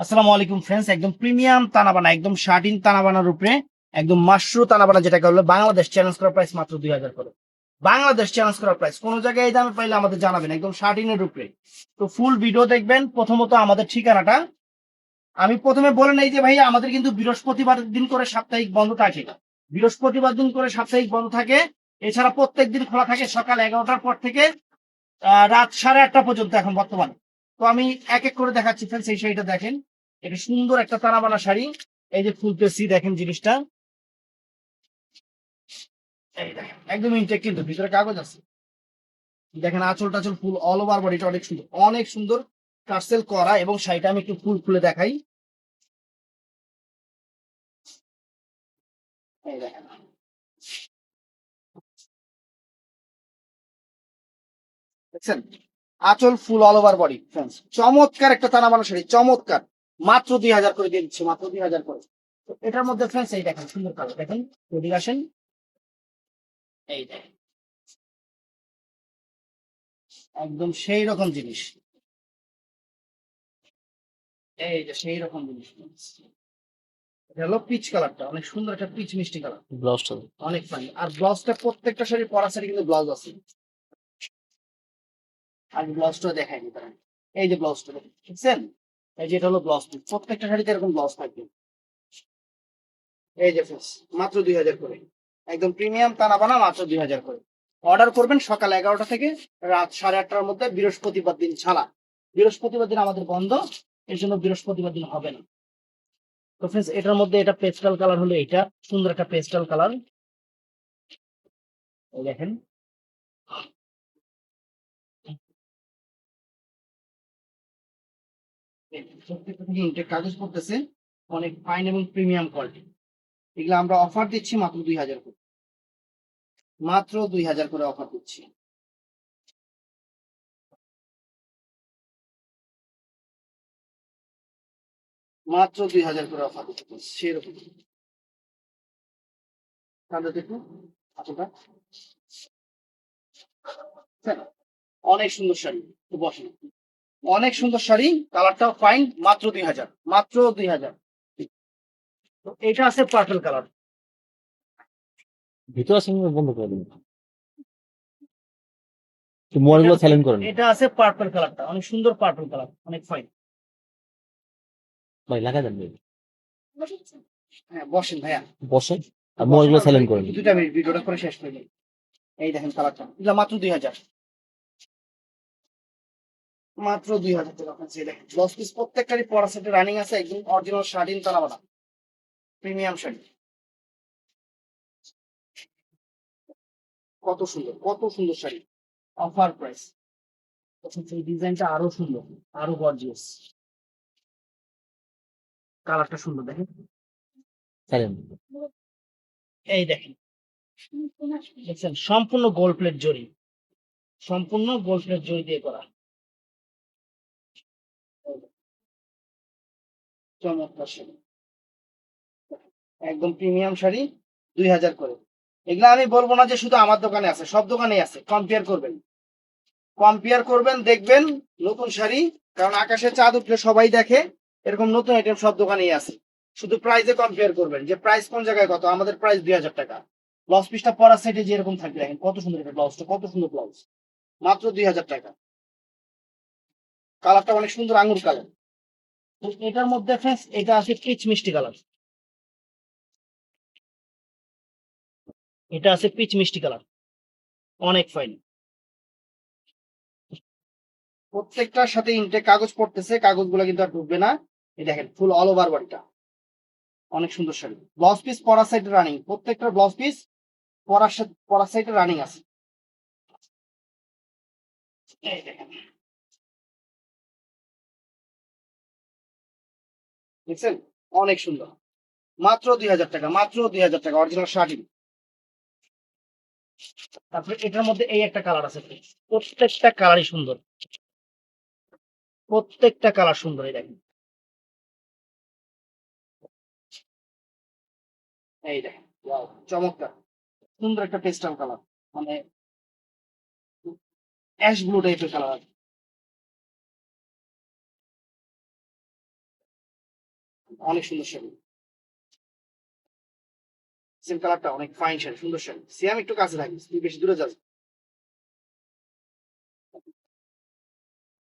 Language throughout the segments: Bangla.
আসসালামু আলাইকুম ফ্রেন্ডস, একদম প্রিমিয়াম তানাবানা, একদম শার্টিন তানাবানার উপরে একদম মাশরু তানাবানা, যেটাকে বলে বাংলাদেশ চ্যালেঞ্জ করার প্রাইস মাত্র 2000 করে। বাংলাদেশ চ্যালেঞ্জ করার প্রাইস কোন জায়গায় এই দামে পাইলে আমাদের জানাবেন, একদম শার্টিনের উপরে। তো ফুল ভিডিও দেখবেন। প্রথমত আমাদের ঠিকানাটা আমি প্রথমে বলে নেই যে ভাই, আমাদের কিন্তু বৃহস্পতিবার দিন করে সাপ্তাহিক বন্ধ থাকে। বৃহস্পতিবার দিন করে সাপ্তাহিক বন্ধ থাকে। এছাড়া প্রত্যেক দিন খোলা থাকে সকাল 11টার পর থেকে রাত 8:30 পর্যন্ত এখন বর্তমানে। তো আমি এক এক করে দেখাচ্ছি ফ্রেন্ডস। এই শাড়িটা দেখেন, এটা সুন্দর একটা তানাবানা শাড়ি। এই যে ফুলতেছি দেখেন জিনিসটা, এই দেখেন একদম ইনটেক, কিন্তু ভিতরে কাগজ আছে। দেখেন আঁচল টাচল ফুল অল ওভার বডিটা অনেক সুন্দর, অনেক সুন্দর টার্সেল করা। এবং শাড়িটা আমি একটু ফুল খুলে দেখাই। এই দেখেন, দেখছেন আঁচল ফুল অল ওভার বডি ফ্রেন্ডস। চমৎকার একটা তানাবানা শাড়ি, চমৎকার। মাত্র 2000 করে দিয়ে দিচ্ছি, মাত্র 2000 করে। তো এটার মধ্যে ফ্রেন্ডস এই দেখেন সুন্দর কালার, দেখেন এদিকে আসেন। এই দেখেন একদম সেই রকম জিনিস, এই যে সেই রকম জিনিস। এটা হলো পিচ কালারটা, অনেক সুন্দর একটা পিচ মিষ্টি কালার। ব্লাউজটা অনেক ফাইন। আর ব্লাউজটা প্রত্যেকটা শাড়ি পরা শাড়ি কিন্তু ব্লাউজ আছে। আর ব্লাউজটা দেখাইনি তারা। এই যে ব্লাউজটা দেখছেন, এই যে এটা হলো ব্লাউজ। প্রত্যেকটা শাড়িতে এরকম ব্লাউজ থাকবে। এই যে ফ্রেন্ডস, মাত্র 2000 করে, একদম প্রিমিয়াম তানাবানা, মাত্র 2000 করে। অর্ডার করবেন সকাল 11টা থেকে রাত 8:30টার মধ্যে, বৃহস্পতিবার দিন ছাড়া। বৃহস্পতিবার দিন আমাদের বন্ধ, এর জন্য বৃহস্পতিবার দিন হবে না। তো ফ্রেন্ডস, এটার মধ্যে এটা পেস্টাল কালার হলো, এটা সুন্দর একটা পেস্টাল কালার। এই দেখেন, প্রত্যেকটা থেকে ইনটেক কাগজ পড়তেছে, অনেক ফাইন এবং প্রিমিয়াম কোয়ালিটি। এগুলো আমরা অফার দিচ্ছি মাত্র 2000 করে, মাত্র 2000 করে অফার দিচ্ছি। মাত্র 2000 করে অফার দিচ্ছি সেরকম। তাহলে দেখুন আপনারা, অনেক সুন্দর শাড়ি। তো বসেন, অনেক সুন্দর শাড়ি, কালারটাও ফাইন, মাত্র 2000, মাত্র 2000। তো এটা আছে পার্পল কালার। ভিতরে আছে বন্ধ করে দিন। মোবাইলগুলো সাইলেন্ট করেন এটা আছে পার্পল কালারটা, অনেক সুন্দর পার্পল কালার, অনেক ফাইন। ভাই, লাগা দেন ভাই। হ্যাঁ বসেন ভাইয়া, বসে আর বসেন। মোবাইলগুলো আর সাইলেন্ট করেন। 2টা মিনিট ভিডিওটা করে শেষ করে নিই। এই দেখেন কালারটা, এগুলো মাত্র 2000, মাত্র 2000 টাকা। আপনার এই দেখেন ব্লাউজ পিস প্রত্যেকটারই পরা সেটে রানিং আছে, একদম অরিজিনাল শাড়ি তানাবানা, প্রিমিয়াম শাড়ি। কত সুন্দর, কত সুন্দর শাড়ি, অফার প্রাইস। এই ডিজাইনটা আরো সুন্দর, আরো গর্জিয়াস। কালারটা সুন্দর দেখেন। সাইলেন্ট। এই দেখেন, দেখছেন সম্পূর্ণ গোল্ড প্লেট জড়ি, সম্পূর্ণ গোল্ড প্লেট জড়ি দিয়ে করা। চমৎকার শাড়ি, একদম প্রিমিয়াম শাড়ি, 2000 করে। এগুলা আমি বলবো না যে শুধু আমার দোকানে আছে, সব দোকানেই আছে। কম্পেয়ার করবেন, কম্পেয়ার করবেন, দেখবেন নতুন শাড়ি। কারণ আকাশে চাঁদ উঠলে সবাই দেখে, এরকম নতুন আইটেম সব দোকানেই আছে। শুধু প্রাইসে কম্পেয়ার করবেন যে প্রাইস কোন জায়গায় কত। আমাদের প্রাইস 2000 টাকা। ব্লাউজ পিসটা পরা সেটে যেরকম থাকবে, দেখেন কত সুন্দর এটা, ব্লাউজটা কত সুন্দর ব্লাউজ, মাত্র 2000 টাকা। কালারটা অনেক সুন্দর, আঙুর কালার। তো এটার মধ্যে ফ্রেন্ডস এটা আছে পিচ মিষ্টি কালার, এটা আছে পিচ মিষ্টি কালার, অনেক ফাইন। প্রত্যেকটার সাথে ইনটেক কাগজ পড়তেছে, কাগজগুলো কিন্তু আর ঢুকবে না। এই দেখেন ফুল অল ওভার বডিটা, অনেক সুন্দর শাড়ি। ব্লাউজ পিস পরা সাইডে রানিং, প্রত্যেকটা ব্লাউজ পিস পরা সাইডে রানিং আছে। এই দেখেন, দেখছেন অনেক সুন্দর, মাত্র 2000 টাকা, মাত্র 2000 টাকা, অরিজিনাল শাড়ি। তারপরে এটার মধ্যে এই একটা কালার আছে, প্রত্যেকটা কালারই সুন্দর, প্রত্যেকটা কালার সুন্দর। এই দেখেন, এই দেখেন ওয়াও, চমৎকার সুন্দর একটা পেস্টাল কালার, মানে অ্যাশ ব্লু টাইপের কালার। অনেক সুন্দর শাড়ি। সেম কালারটা অনেক ফাইন শাড়ি, সুন্দর শাড়ি। সিয়াম একটু কাছে থাকিস, তুই বেশি দূরে যাস।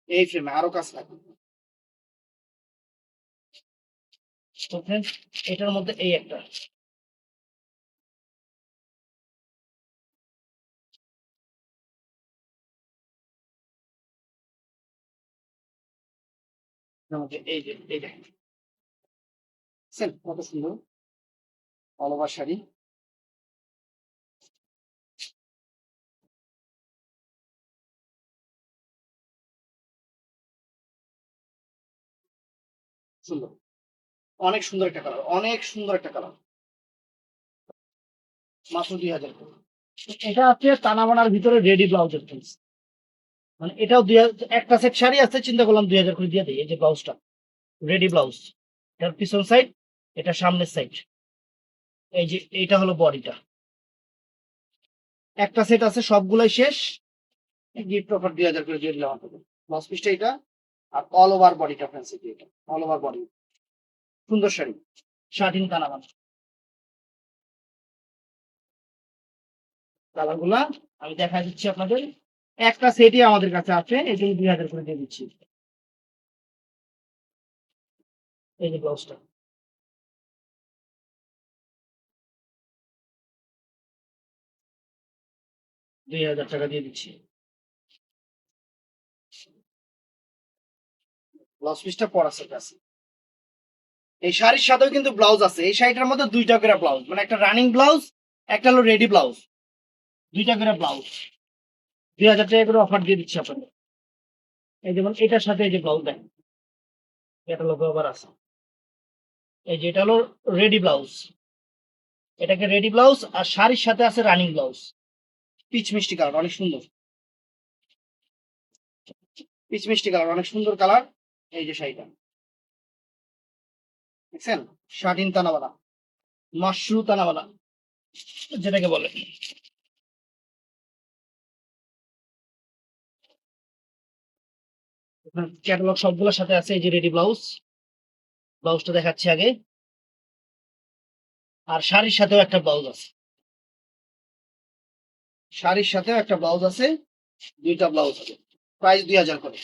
এই ফ্রেমে আরো কাছে থাকবে। তো ফ্রেন্ডস, এটার মধ্যে এই একটা, এটার মধ্যে এই যে এইটা, কত সুন্দর অল ওভার শাড়ি। সুন্দর, অনেক সুন্দর একটা কালার, অনেক সুন্দর একটা কালার। মাত্র 2000 করে। এটা আছে তানাবানার ভিতরে রেডি ব্লাউজের পিস। মানে এটাও একটা সেট শাড়ি আছে, চিন্তা করলাম 2000 করে দিয়ে দিই। এই যে ব্লাউজটা রেডি ব্লাউজ, এটার পিছন সাইড, এটা সামনের সাইড। এই যে এইটা হলো বডিটা। একটা সেট আছে, সবগুলাই শেষ। গিফট অফার 2000 করে দিয়ে দিলাম আপনাদের। ব্লাউজ পিসটা এটা, আর অল ওভার বডিটা ফ্রেন্ডস এটা, অল ওভার বডি। সুন্দর শাড়ি, শার্টিন তানাবানা। কালার গুলা আমি দেখা দিচ্ছি আপনাদের। একটা সেটই আমাদের কাছে আছে, এই জন্য 2000 করে দিয়ে দিচ্ছি। এই যে ব্লাউজটা 2000 টাকা দিয়ে দিচ্ছি। ব্লাউজ পিসটা পরা সেট আছে। এই শাড়ির সাথেও কিন্তু ব্লাউজ আছে। এই শাড়িটার মধ্যে দুইটা করে ব্লাউজ, মানে একটা রানিং ব্লাউজ, একটা হলো রেডি ব্লাউজ, দুইটা করে ব্লাউজ। 2000 টাকা করে অফার দিয়ে দিচ্ছি আপনাদের। এই যেমন এটার সাথে এই যে ব্লাউজ দেখেন, এটা লোগো আবার আছে। এই যে এটা হলো রেডি ব্লাউজ, এটাকে রেডি ব্লাউজ, আর শাড়ির সাথে আছে রানিং ব্লাউজ। পিচ মিষ্টি কালার, অনেক সুন্দর। পিচ মিষ্টি কালার, অনেক সুন্দর কালার। এই যে শাড়িটা দেখছেন, শার্টিন তানাবানা, মাশরু তানাবানা যেটাকে বলে। ক্যাটালগ সবগুলোর সাথে আছে। এই যে রেডি ব্লাউজ, ব্লাউজটা দেখাচ্ছি আগে। আর শাড়ির সাথেও একটা ব্লাউজ আছে, শাড়ির সাথেও একটা ব্লাউজ আছে, দুইটা ব্লাউজ আছে। প্রাইস 2000 করে,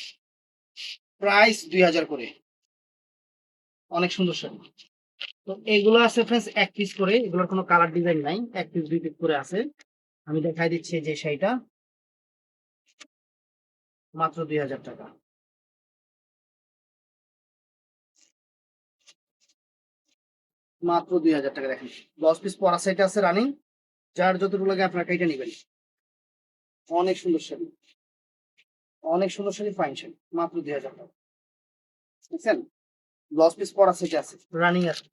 প্রাইস 2000 করে। অনেক সুন্দর শাড়ি। তো এগুলো আছে ফ্রেন্ডস এক পিস করে, এগুলোর কোনো কালার ডিজাইন নাই, এক পিস দুই পিস করে আছে। আমি দেখাই দিচ্ছি যে শাড়িটা মাত্র 2000 টাকা। মাত্র 2000 টাকা। দেখেন ব্লাউজ পিস পরা সাইটে আছে রানিং, যার যতটুকু লাগে আপনার কাইটা নেবেন। অনেক সুন্দর শাড়ি, অনেক সুন্দর শাড়ি, ফাইন শাড়ি, মাত্র 2000 টাকা। বুঝছেন, ব্লাউজ পিস পরা সাইটে আছে রানিং আছে।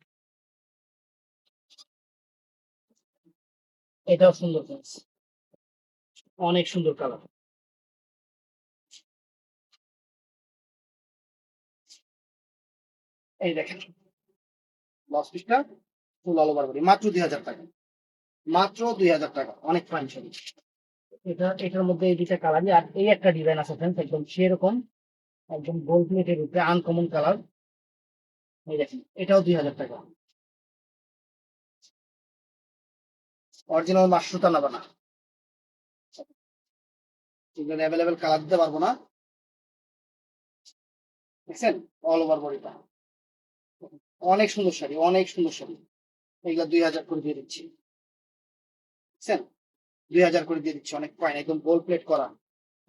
এটাও সুন্দর ফ্রেন্ডস, অনেক সুন্দর কালার। এই দেখেন ব্লাউজ পিসটা ফুল অল ওভার বডি, মাত্র 2000 টাকা, মাত্র 2000 টাকা। অনেক ফাইন শাড়ি। এটার মধ্যে এই দুইটা কালার, আর এই একটা ডিজাইন আছে ফ্রেন্ডস একদম সেরকম, একদম গোল প্লেটের উপরে আনকমন কালার। এই দেখেন এটাও 2000 টাকা। অরিজিনাল মাশরু তানাবানা। এগুলো অ্যাভেলেবেল কালার দিতে পারবো না। দেখছেন, অল ওভার বডিটা। অনেক সুন্দর শাড়ি, অনেক সুন্দর শাড়ি। এগুলো 2000 করে দিয়ে দিচ্ছি। দেখছেন, 2000 করে দিয়ে দিচ্ছি। অনেক ফাইন, একদম গোল প্লেট করা।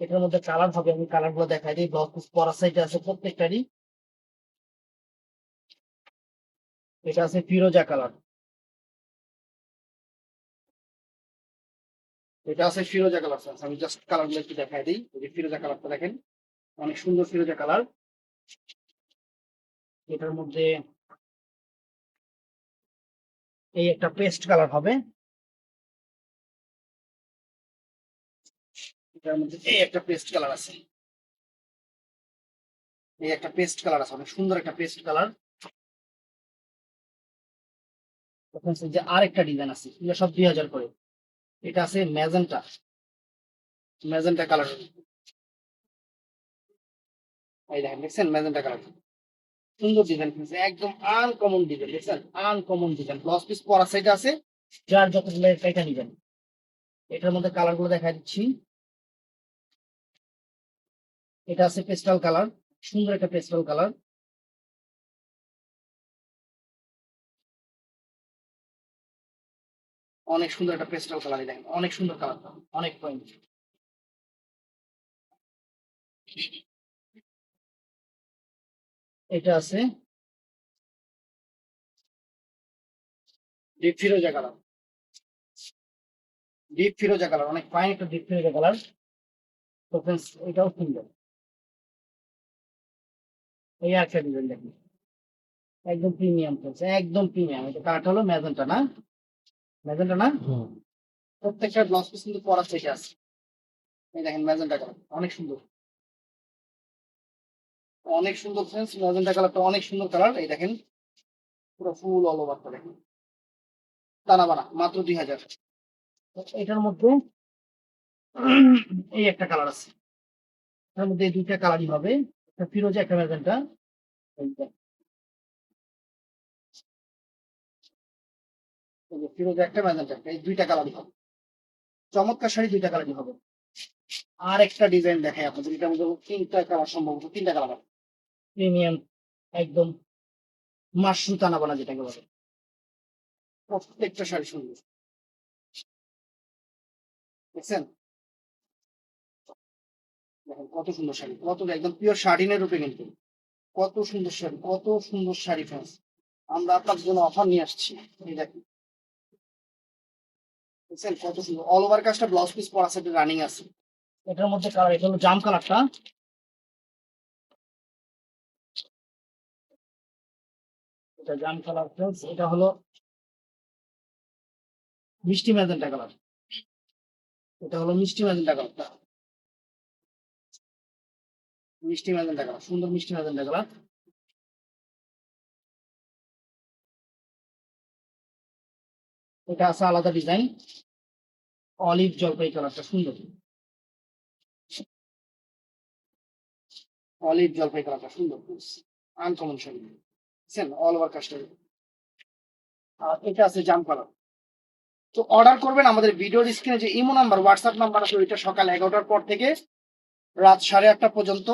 এটার মধ্যে কালার হবে, আমি কালার গুলো দেখাই দিই। ব্লাউজ পিস পরা সাইডে আছে প্রত্যেকটারই। এটা আছে ফিরোজা কালার, এটা আছে ফিরোজা কালার। আমি জাস্ট কালার গুলো একটু দেখাই দিই। এই যে ফিরোজা কালারটা দেখেন, অনেক সুন্দর ফিরোজা কালার। এটার মধ্যে এই একটা পেস্ট কালার হবে, এটার মধ্যে এই একটা পেস্ট কালার আছে, এই একটা পেস্ট কালার আছে, অনেক সুন্দর একটা পেস্ট কালার। যে আরেকটা ডিজাইন আছে, এগুলো সব 2000 করে। এটা আছে ম্যাজেন্টা, ম্যাজেন্টা কালার। এই দেখেন, দেখছেন ম্যাজেন্টা কালার, সুন্দর ডিজাইন ফ্রেন্ডস, একদম আনকমন ডিজাইন, দেখছেন আনকমন ডিজাইন। ব্লাউজ পিস পরা সাইড আছে, যার যত এটা নিবেন। এটার মধ্যে কালার গুলো দেখা দিচ্ছি। এটা আছে পেস্টাল কালার, সুন্দর একটা পেস্টাল কালার। অনেক সুন্দর একটা পেস্টাল কালার, দেখেন অনেক সুন্দর কালারটা, অনেক পয়েন্ট। এটা আছে ডিপ ফিরোজা কালার, ডিপ ফিরোজা কালার, অনেক ফাইন একটা ডিপ ফিরোজা কালার। তো ফ্রেন্ডস এটাও সুন্দর, এই একটা ডিজাইন দেখুন, একদম প্রিমিয়াম ফ্রেন্ডস, একদম প্রিমিয়াম। এটা কালারটা হলো ম্যাজেন্টা না, ম্যাজেন্টা না। হুম। প্রত্যেকটা ব্লাউজ পিস কিন্তু পরা থেকে আছে। এই দেখেন ম্যাজেন্টা কালার, অনেক সুন্দর, অনেক সুন্দর ফ্রেন্ডস। ম্যাজেন্টা কালারটা অনেক সুন্দর কালার। এই দেখেন পুরো ফুল অল ওভারটা দেখেন, টানা বানা, মাত্র 2000। এটার মধ্যে এই একটা কালার আছে, এটার মধ্যে এই দুইটা কালারই হবে, একটা ফিরোজা একটা ম্যাজেন্টা। এইটা এই যে ফিরোজা একটা ম্যাজেন্টা একটা, এই দুইটা কালারই হবে। চমৎকার শাড়ি, দুইটা কালারই হবে। আর একটা ডিজাইন দেখাই আপনাদের, এটার মধ্যে তিনটা কালার, সম্ভবত তিনটা কালার, প্রিমিয়াম একদম মাশরু টানা বানা যেটাকে বলে। প্রত্যেকটা শাড়ি সুন্দর, দেখছেন দেখেন কত সুন্দর শাড়ি, কত একদম পিওর শাড়িনের রূপে কিন্তু। কত সুন্দর শাড়ি, কত সুন্দর শাড়ি ফ্রেন্ডস। আমরা আপনার জন্য অফার নিয়ে আসছি, এই দেখেন দেখছেন কত সুন্দর। অল ওভার কাজটা ব্লাউজ পিস পরা সেটে রানিং আছে। এটার মধ্যে কালার, এটা হলো জাম কালারটা, এটা জাম কালার ফ্রেন্ডস। এটা হলো মিষ্টি ম্যাজেন্টা কালার, এটা হলো মিষ্টি ম্যাজেন্টা কালারটা, মিষ্টি ম্যাজেন্টা কালার, সুন্দর মিষ্টি ম্যাজেন্টা কালার। এটা আছে আলাদা ডিজাইন, অলিভ জলপাই কালারটা সুন্দর, অলিভ জলপাই কালারটা সুন্দর, আনকমন শাড়ি, বুঝছেন অল ওভার কাজটা। আর এটা আছে জাম কালার। তো অর্ডার করবেন আমাদের ভিডিওর স্ক্রিনে যে ইমো নাম্বার, হোয়াটসঅ্যাপ নাম্বার আছে, ওইটা সকাল 11টার পর থেকে রাত 8:30 পর্যন্ত।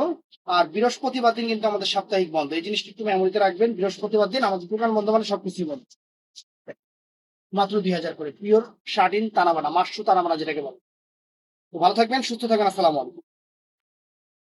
আর বৃহস্পতিবার দিন কিন্তু আমাদের সাপ্তাহিক বন্ধ, এই জিনিসটা একটু মেমোরিতে রাখবেন। বৃহস্পতিবার দিন আমাদের দোকান বন্ধ, মানে সবকিছুই বন্ধ। মাত্র 2000 করে পিওর শার্টিন তানাবানা, মাশরু তানাবানা যেটাকে বলে। তো ভালো থাকবেন, সুস্থ থাকবেন, আসসালামু আলাইকুম।